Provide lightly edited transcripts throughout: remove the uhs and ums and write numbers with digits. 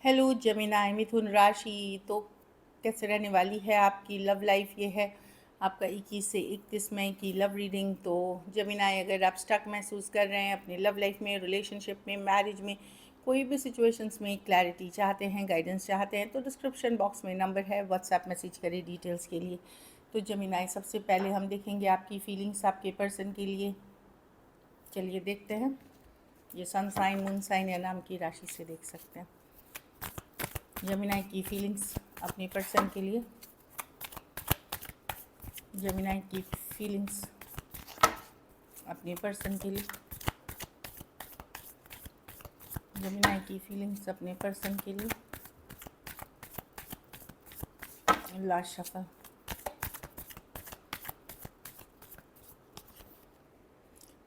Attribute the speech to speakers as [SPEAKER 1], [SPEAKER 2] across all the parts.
[SPEAKER 1] Hello जमिनाई मिथुन राशि। तो कैसे रहने वाली है आपकी लव लाइफ? ये है आपका 21 से 31 मई की लव रीडिंग। तो जमिनाई, अगर आप स्टक महसूस कर रहे हैं अपनी लव लाइफ में, रिलेशनशिप में, मैरिज में, कोई भी सिचुएशंस में क्लैरिटी चाहते हैं, गाइडेंस चाहते हैं, तो डिस्क्रिप्शन बॉक्स में नंबर है, व्हाट्सएप मैसेज करिए डिटेल्स के लिए। तो जमिनाई, सबसे पहले हम देखेंगे आपकी फीलिंग्स आपके पर्सन के लिए। चलिए देखते हैं। ये सन साइन, मून साइन या नाम की राशि से देख सकते हैं जमिनाई की फीलिंग्स अपने पर्सन के लिए। जमिनाई की फीलिंग्स अपने पर्सन के लिए। जमिनाई की फीलिंग्स अपने पर्सन के लिए। Last shuffle.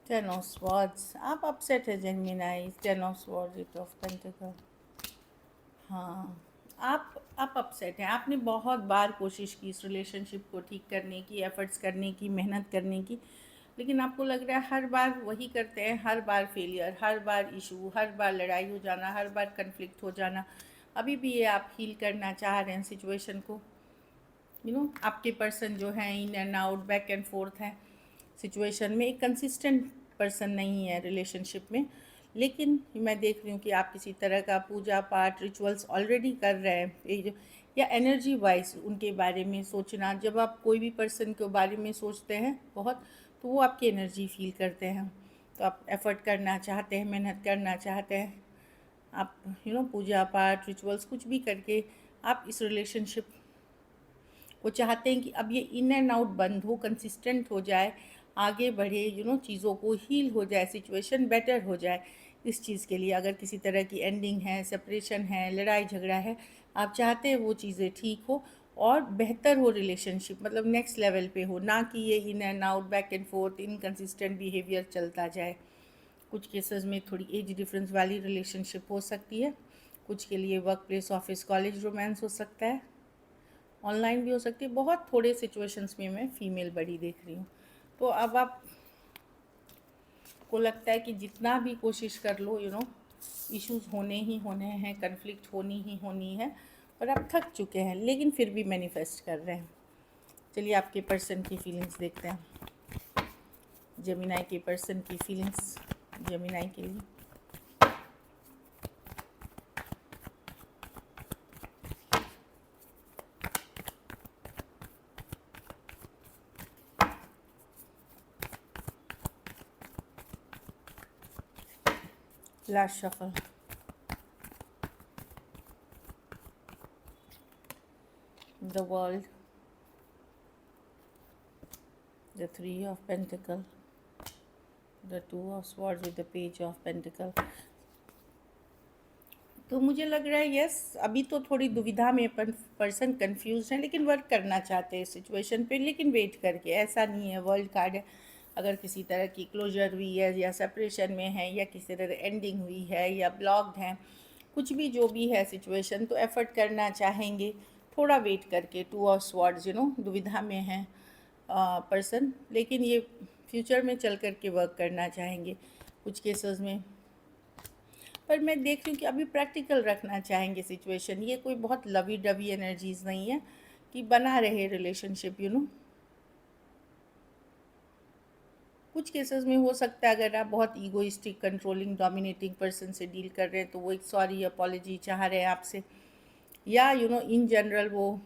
[SPEAKER 1] Ten of swords. आप अपसेट है Gemini. Ten of swords, eight of pentacle. हाँ, आप अपसेट हैं। आपने बहुत बार कोशिश की इस रिलेशनशिप को ठीक करने की, एफर्ट्स करने की, मेहनत करने की, लेकिन आपको लग रहा है हर बार वही करते हैं, हर बार फेलियर, हर बार इशू, हर बार लड़ाई हो जाना, हर बार कन्फ्लिक्ट हो जाना। अभी भी ये आप हील करना चाह रहे हैं सिचुएशन को। आपके पर्सन जो है in and out, back and fourth है सिचुएशन में, एक कंसिस्टेंट पर्सन नहीं है रिलेशनशिप में। लेकिन मैं देख रही हूँ कि आप किसी तरह का पूजा पाठ रिचुअल्स ऑलरेडी कर रहे हैं। ये जो या एनर्जी वाइज उनके बारे में सोचना, जब आप कोई भी पर्सन के बारे में सोचते हैं बहुत, तो वो आपकी एनर्जी फील करते हैं। तो आप एफर्ट करना चाहते हैं, मेहनत करना चाहते हैं। आप पूजा पाठ रिचुअल्स कुछ भी करके आप इस रिलेशनशिप वो चाहते हैं कि अब ये इन एंड आउट बंद हो, कंसिस्टेंट हो जाए, आगे बढ़े, चीज़ों को हील हो जाए, सिचुएशन बेटर हो जाए। इस चीज़ के लिए अगर किसी तरह की एंडिंग है, सेपरेशन है, लड़ाई झगड़ा है, आप चाहते हैं वो चीज़ें ठीक हो और बेहतर हो रिलेशनशिप, मतलब नेक्स्ट लेवल पे हो, ना कि ये in and out, back and fourth, inconsistent behaviour चलता जाए। कुछ केसेस में थोड़ी एज डिफरेंस वाली रिलेशनशिप हो सकती है, कुछ के लिए work place, office, college romance हो सकता है, ऑनलाइन भी हो सकती है। बहुत थोड़े सिचुएशंस में मैं फ़ीमेल बड़ी देख रही हूँ। तो अब आप को लगता है कि जितना भी कोशिश कर लो, इश्यूज होने ही होने हैं, कन्फ्लिक्ट होनी ही होनी है, और आप थक चुके हैं, लेकिन फिर भी मैनिफेस्ट कर रहे हैं। चलिए आपके पर्सन की फीलिंग्स देखते हैं। जमिनाई के पर्सन की फीलिंग्स जमिनाई के लिए। Last shuffle. The world, the Three of Pentacles, the Two of Swords with the Page of Pentacles। तो मुझे लग रहा है यस, अभी तो थोड़ी दुविधा में पर्सन कंफ्यूज है, लेकिन वर्क करना चाहते हैं सिचुएशन पे, लेकिन वेट करके। ऐसा नहीं है, वर्ल्ड कार्ड है, अगर किसी तरह की क्लोजर हुई है या सेपरेशन में है या किसी तरह एंडिंग हुई है या ब्लॉक्ड है, कुछ भी जो भी है सिचुएशन, तो एफर्ट करना चाहेंगे थोड़ा वेट करके। टू ऑफ स्वॉर्ड्स, दुविधा में है पर्सन, लेकिन ये फ्यूचर में चल कर के वर्क करना चाहेंगे कुछ केसेस में। पर मैं देख रही हूँ कि अभी प्रैक्टिकल रखना चाहेंगे सिचुएशन। ये कोई बहुत लवी डवी एनर्जीज नहीं है कि बना रहे रिलेशनशिप। कुछ केसेस में हो सकता है अगर आप बहुत ईगोइस्टिक, कंट्रोलिंग, डोमिनेटिंग पर्सन से डील कर रहे हैं, तो वो एक सॉरी अपॉलॉजी चाह रहे हैं आपसे, या इन जनरल वो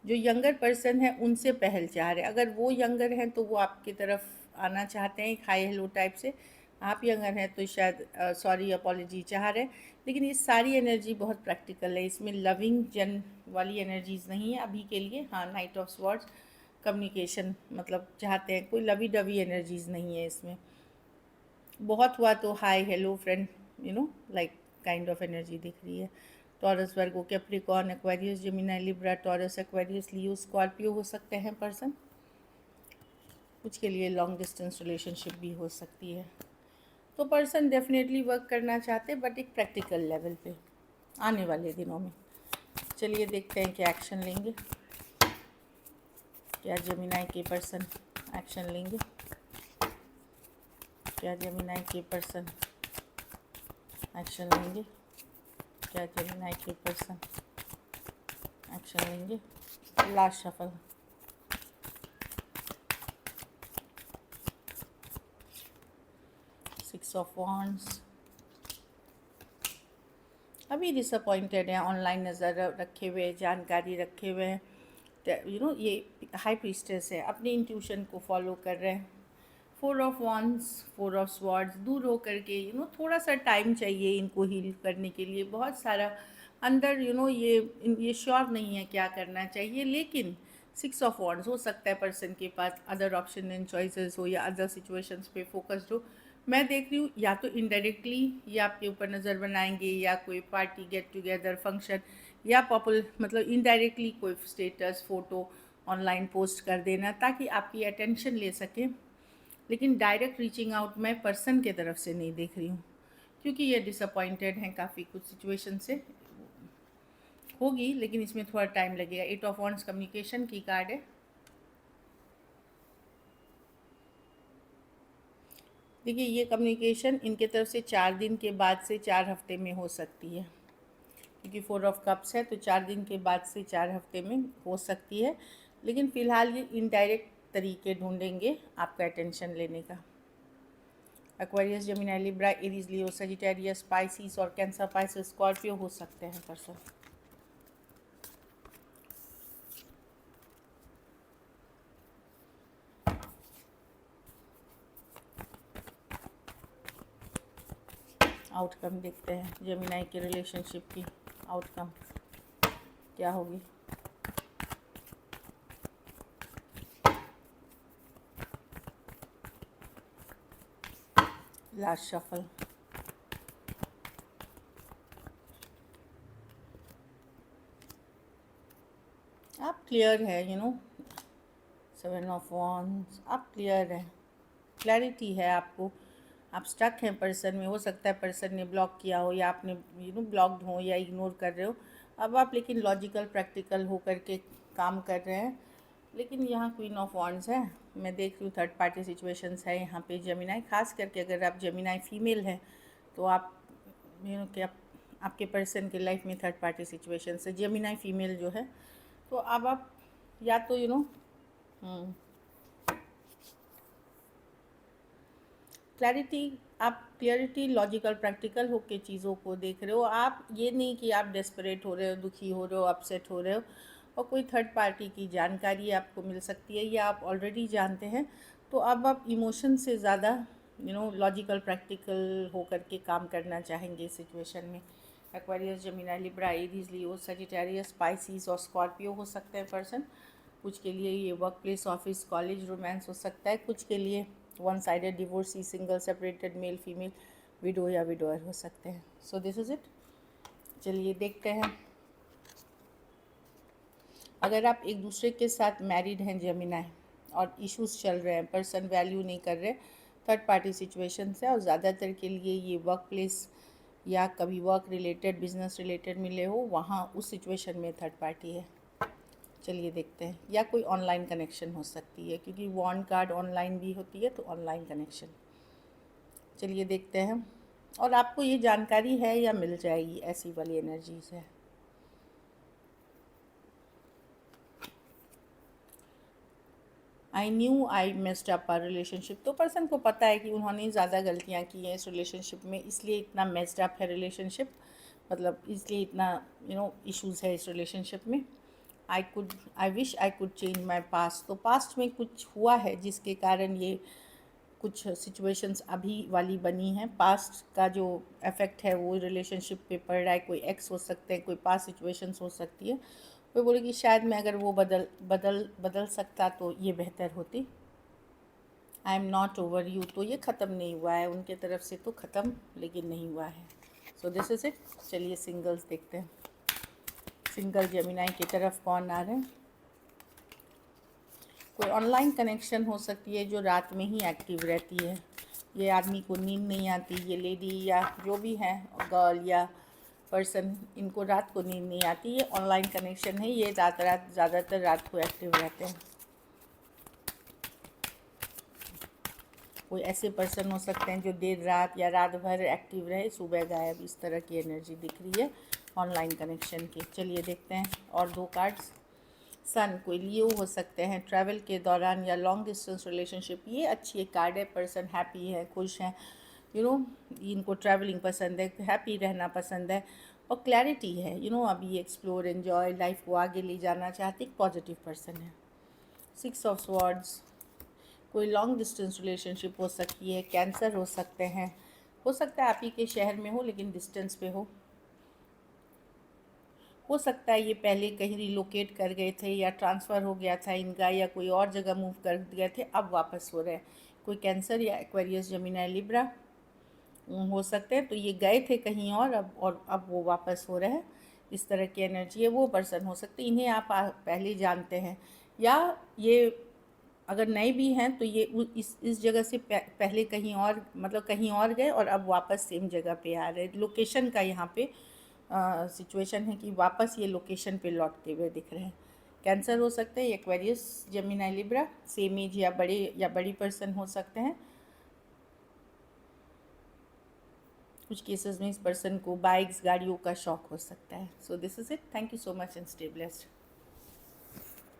[SPEAKER 1] जो यंगर पर्सन है उनसे पहल चाह रहे हैं। अगर वो यंगर हैं तो वो आपकी तरफ आना चाहते हैं एक हाई हेलो टाइप से। आप यंगर हैं तो शायद सॉरी अपॉलॉजी चाह रहे हैं। लेकिन ये सारी एनर्जी बहुत प्रैक्टिकल है, इसमें लविंग जन वाली एनर्जीज़ नहीं है अभी के लिए। हाँ, नाइट ऑफ स्वॉर्ड्स, कम्युनिकेशन मतलब चाहते हैं, कोई लवी डवी एनर्जीज़ नहीं है इसमें। बहुत हुआ तो hi hello friend, like kind of energy दिख रही है। Taurus, Virgo, Capricorn, Aquarius, Gemini, Libra, Taurus, Aquarius, Leo, Scorpio हो सकते हैं पर्सन। कुछ के लिए लॉन्ग डिस्टेंस रिलेशनशिप भी हो सकती है। तो पर्सन डेफिनेटली वर्क करना चाहते हैं, बट एक प्रैक्टिकल लेवल पे आने वाले दिनों में। चलिए देखते हैं क्या एक्शन लेंगे, क्या जेमिनी के पर्सन एक्शन लेंगे, क्या जेमिनी के पर्सन एक्शन लेंगे। क्या जेमिनी के पर्सन एक्शन लेंगे। Last shuffle. Six of wands. अभी डिसअपॉइंटेड हैं, ऑनलाइन नज़र रखे हुए, जानकारी रखे हुए हैं, ये हाई प्रीस्टेस है, अपनी इंट्यूशन को फॉलो कर रहे हैं। Four of wands, four of swords, दूर हो करके थोड़ा सा टाइम चाहिए इनको हील करने के लिए। बहुत सारा अंदर ये श्योर नहीं है क्या करना चाहिए, लेकिन सिक्स ऑफ वॉन्ड्स हो सकता है पर्सन के पास अदर ऑप्शन एंड चॉइसेस हो या अदर सिचुएशंस पे फोकस्ड हो। मैं देख रही हूँ या तो इनडायरेक्टली ये आपके ऊपर नज़र बनाएंगे, या कोई पार्टी, गेट टुगेदर, फंक्शन, या मतलब इनडायरेक्टली कोई स्टेटस फ़ोटो ऑनलाइन पोस्ट कर देना ताकि आपकी अटेंशन ले सके। लेकिन डायरेक्ट रीचिंग आउट मैं पर्सन के तरफ से नहीं देख रही हूँ, क्योंकि ये डिसअपॉइंटेड हैं काफ़ी कुछ सिचुएशन से। होगी लेकिन इसमें थोड़ा टाइम लगेगा। एट ऑफ वॉन्ड्स कम्युनिकेशन की कार्ड है। देखिए ये कम्युनिकेशन इनके तरफ से 4 दिन के बाद से 4 हफ्ते में हो सकती है, क्योंकि फोर ऑफ कप्स है तो 4 दिन के बाद से 4 हफ्ते में हो सकती है। लेकिन फ़िलहाल ये इनडायरेक्ट तरीके ढूंढेंगे आपका अटेंशन लेने का। एक्वेरियस, जेमिनी, लिब्रा, एरीज, लियो, सजिटेरियस, स्पाइसिस और कैंसर, पाइसेस, स्कॉर्पियो हो सकते हैं पर्सन। आउटकम देखते हैं जेमिनी के रिलेशनशिप की। आउटकम क्या होगी? Last shuffle. आप क्लियर है, सेवन ऑफ वॉन्ड्स, आप क्लियर है, क्लैरिटी है आपको। आप स्टक हैं पर्सन में, हो सकता है पर्सन ने ब्लॉक किया हो या आपने ब्लॉक्ड हो या इग्नोर कर रहे हो। अब आप लेकिन लॉजिकल प्रैक्टिकल हो करके काम कर रहे हैं। लेकिन यहाँ क्वीन ऑफ वॉन्ड्स है, मैं देख रही हूँ थर्ड पार्टी सिचुएशंस है यहाँ पे जेमिनी। खास करके अगर आप जेमिनी फीमेल हैं तो आप क्या आपके पर्सन के लाइफ में थर्ड पार्टी सिचुएशंस है, जेमिनी फीमेल जो है। तो अब आप या तो क्लैरिटी, आप क्लियरिटी लॉजिकल प्रैक्टिकल होके चीज़ों को देख रहे हो। आप ये नहीं कि आप डेस्परेट हो रहे हो, दुखी हो रहे हो, अपसेट हो रहे हो और कोई थर्ड पार्टी की जानकारी आपको मिल सकती है या आप ऑलरेडी जानते हैं। तो अब आप इमोशन से ज़्यादा लॉजिकल प्रैक्टिकल हो करके काम करना चाहेंगे इस सिचुएशन में। एक्वेरियस, जेमिनी, लिब्रा, एरीज, लियो, सजिटेरियस, स्पाइसिस और स्कॉर्पियो हो सकते हैं पर्सन। कुछ के लिए ये work place, office, college, romance हो सकता है। कुछ के लिए one sided divorcee, single, separated, male female, window या विडोअर हो सकते हैं। So this is it. चलिए देखते हैं। अगर आप एक दूसरे के साथ मैरिड हैं जेमिनी और इश्यूज चल रहे हैं, पर्सन वैल्यू नहीं कर रहे, थर्ड पार्टी सिचुएशन है और ज़्यादातर के लिए ये वर्क प्लेस या कभी वर्क रिलेटेड, बिजनेस रिलेटेड मिले हो, वहाँ उस सिचुएशन में थर्ड पार्टी है। चलिए देखते हैं। या कोई ऑनलाइन कनेक्शन हो सकती है, क्योंकि वॉन्ड कार्ड ऑनलाइन भी होती है तो ऑनलाइन कनेक्शन। चलिए देखते हैं। और आपको ये जानकारी है या मिल जाएगी, ऐसी वाली एनर्जीज है। I knew I messed up our relationship. तो पर्सन को पता है कि उन्होंने ज़्यादा गलतियाँ की हैं इस रिलेशनशिप में, इसलिए इतना मेस्ड अप है रिलेशनशिप, मतलब इसलिए इतना इश्यूज़ है इस रिलेशनशिप में। I wish I could change my past. तो पास्ट में कुछ हुआ है जिसके कारण ये कुछ सिचुएशंस अभी वाली बनी हैं। पास्ट का जो इफ़ेक्ट है वो रिलेशनशिप पे पड़ रहा है। कोई एक्स हो सकते हैं, कोई पास्ट सिचुएशंस हो सकती है। वो बोले कि शायद मैं अगर वो बदल सकता तो ये बेहतर होती। I am not over you, तो ये ख़त्म नहीं हुआ है उनके तरफ से, तो ख़त्म लेकिन नहीं हुआ है। So this is it. चलिए सिंगल्स देखते हैं। सिंगल जेमिनी की तरफ कौन आ रहे हैं? कोई ऑनलाइन कनेक्शन हो सकती है जो रात में ही एक्टिव रहती है। ये आदमी को नींद नहीं आती, ये लेडी या जो भी है, गर्ल या पर्सन, इनको रात को नींद नहीं आती। ये ऑनलाइन कनेक्शन है, ये रात ज़्यादातर रात को एक्टिव रहते हैं। कोई ऐसे पर्सन हो सकते हैं जो देर रात या रात भर एक्टिव रहे, सुबह गायब, इस तरह की एनर्जी दिख रही है। ऑनलाइन कनेक्शन के। चलिए देखते हैं और 2 कार्ड्स। सन, कोई लियो हो सकते हैं ट्रैवल के दौरान या लॉन्ग डिस्टेंस रिलेशनशिप। ये अच्छी एक कार्ड है, पर्सन हैप्पी है, खुश हैं, इनको ट्रैवलिंग पसंद है, हैप्पी रहना पसंद है और क्लैरिटी है, अभी एक्सप्लोर एंजॉय लाइफ को आगे ले जाना चाहते, एक पॉजिटिव पर्सन है। 6 ऑफ स्वॉर्ड्स, कोई लॉन्ग डिस्टेंस रिलेशनशिप हो सकती है, कैंसर हो सकते हैं, हो सकता है आप ही के शहर में हो लेकिन डिस्टेंस पे हो सकता है ये पहले कहीं रिलोकेट कर गए थे या ट्रांसफ़र हो गया था इनका या कोई और जगह मूव कर गए थे, अब वापस हो रहे हैं। कोई कैंसर या एक्वेरियस जमीनाई लिब्रा हो सकते हैं, तो ये गए थे कहीं और अब वो वापस हो रहे हैं। इस तरह की एनर्जी है। वो पर्सन हो सकते, इन्हें आप पहले जानते हैं, या ये अगर नए भी हैं तो ये इस जगह से पहले कहीं और, मतलब कहीं और गए और अब वापस सेम जगह पे आ रहे हैं। लोकेशन का यहाँ पे सिचुएशन है कि वापस ये लोकेशन पे लौटते हुए दिख रहे हैं। कैंसर हो सकते हैं, Aquarius Gemini Libra, same age या बड़ी पर्सन हो सकते हैं। कुछ केसेस में इस पर्सन को बाइक्स गाड़ियों का शौक हो सकता है। So this is it. Thank you so much and stay blessed.